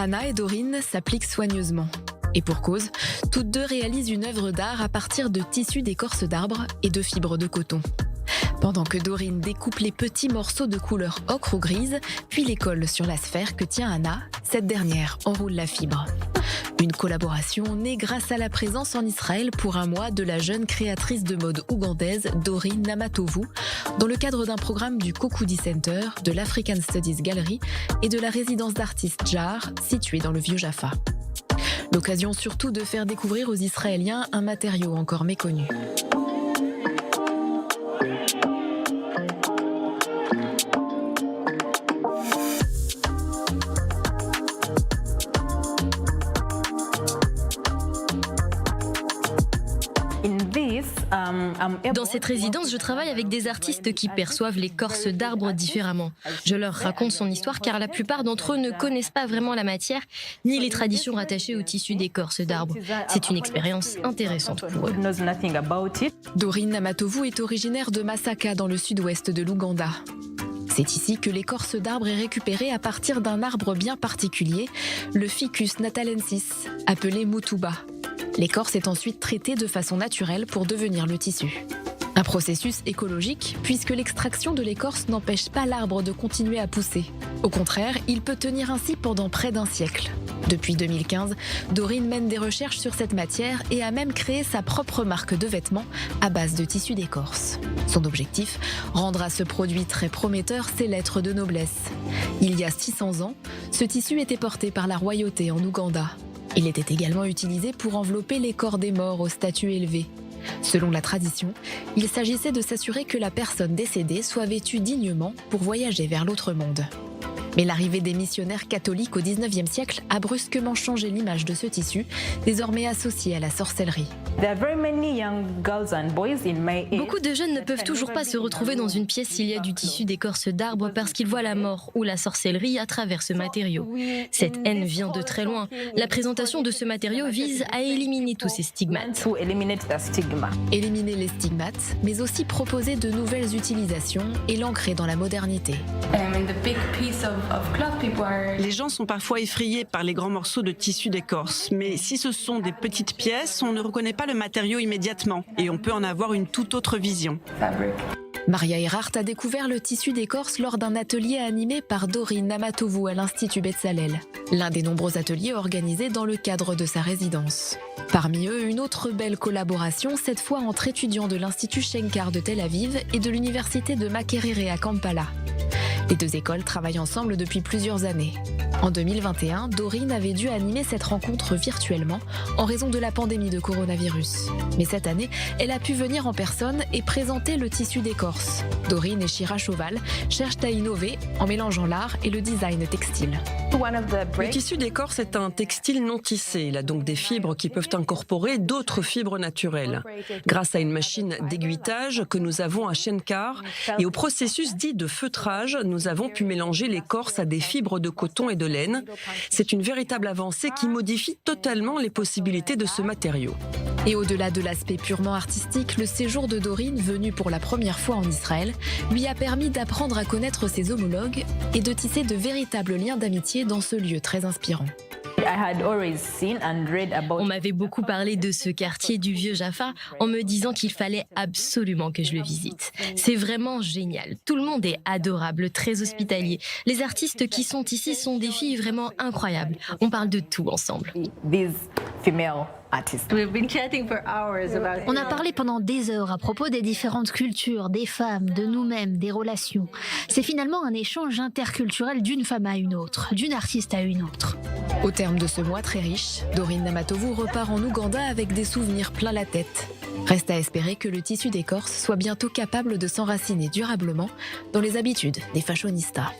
Anna et Doreen s'appliquent soigneusement. Et pour cause, toutes deux réalisent une œuvre d'art à partir de tissus d'écorce d'arbre et de fibres de coton. Pendant que Doreen découpe les petits morceaux de couleur ocre ou grise, puis les colle sur la sphère que tient Anna, cette dernière enroule la fibre. Une collaboration née grâce à la présence en Israël pour un mois de la jeune créatrice de mode ougandaise Doreen Namatovu, dans le cadre d'un programme du Kokudi Center, de l'African Studies Gallery et de la résidence d'artistes Jar, située dans le Vieux-Jaffa. L'occasion surtout de faire découvrir aux Israéliens un matériau encore méconnu. Dans cette résidence, je travaille avec des artistes qui perçoivent l'écorce d'arbres différemment. Je leur raconte son histoire car la plupart d'entre eux ne connaissent pas vraiment la matière ni les traditions rattachées au tissu d'écorce d'arbres. C'est une expérience intéressante pour eux. Doreen Namatovu est originaire de Masaka dans le sud-ouest de l'Ouganda. C'est ici que l'écorce d'arbre est récupérée à partir d'un arbre bien particulier, le Ficus natalensis, appelé mutuba. L'écorce est ensuite traitée de façon naturelle pour devenir le tissu. Un processus écologique, puisque l'extraction de l'écorce n'empêche pas l'arbre de continuer à pousser. Au contraire, il peut tenir ainsi pendant près d'un siècle. Depuis 2015, Doreen mène des recherches sur cette matière et a même créé sa propre marque de vêtements à base de tissu d'écorce. Son objectif, rendre à ce produit très prometteur ses lettres de noblesse. Il y a 600 ans, ce tissu était porté par la royauté en Ouganda. Il était également utilisé pour envelopper les corps des morts au statut élevé. Selon la tradition, il s'agissait de s'assurer que la personne décédée soit vêtue dignement pour voyager vers l'autre monde. Mais l'arrivée des missionnaires catholiques au XIXe siècle a brusquement changé l'image de ce tissu, désormais associé à la sorcellerie. Beaucoup de jeunes ne peuvent toujours pas se retrouver dans une pièce s'il y a du tissu d'écorce d'arbre parce qu'ils voient la mort ou la sorcellerie à travers ce matériau. Cette haine vient de très loin. La présentation de ce matériau vise à éliminer tous ces stigmates. Éliminer les stigmates, mais aussi proposer de nouvelles utilisations et l'ancrer dans la modernité. Les gens sont parfois effrayés par les grands morceaux de tissu d'écorce, mais si ce sont des petites pièces, on ne reconnaît pas le matériau immédiatement et on peut en avoir une toute autre vision. Maria Erhardt a découvert le tissu d'écorce lors d'un atelier animé par Doreen Namatovu à l'Institut Bezalel, l'un des nombreux ateliers organisés dans le cadre de sa résidence. Parmi eux, une autre belle collaboration, cette fois entre étudiants de l'Institut Shenkar de Tel Aviv et de l'Université de Makerere à Kampala. Les deux écoles travaillent ensemble depuis plusieurs années. En 2021, Doreen avait dû animer cette rencontre virtuellement en raison de la pandémie de coronavirus. Mais cette année, elle a pu venir en personne et présenter le tissu d'écorce. Doreen et Shira Choval cherchent à innover en mélangeant l'art et le design textile. Le tissu d'écorce est un textile non tissé. Il a donc des fibres qui peuvent incorporer d'autres fibres naturelles. Grâce à une machine d'aiguittage que nous avons à Shenkar et au processus dit de feutrage, nous avons pu mélanger l'écorce à des fibres de coton et de laine. C'est une véritable avancée qui modifie totalement les possibilités de ce matériau. Et au-delà de l'aspect purement artistique, le séjour de Doreen, venue pour la première fois en Israël, lui a permis d'apprendre à connaître ses homologues et de tisser de véritables liens d'amitié dans ce lieu très inspirant. On m'avait beaucoup parlé de ce quartier du Vieux-Jaffa en me disant qu'il fallait absolument que je le visite. C'est vraiment génial. Tout le monde est adorable, très hospitalier. Les artistes qui sont ici sont des filles vraiment incroyables. On parle de tout ensemble. On a parlé pendant des heures à propos des différentes cultures, des femmes, de nous-mêmes, des relations. C'est finalement un échange interculturel d'une femme à une autre, d'une artiste à une autre. Au terme de ce mois très riche, Doreen Namatovu repart en Ouganda avec des souvenirs plein la tête. Reste à espérer que le tissu d'écorce soit bientôt capable de s'enraciner durablement dans les habitudes des fashionistas.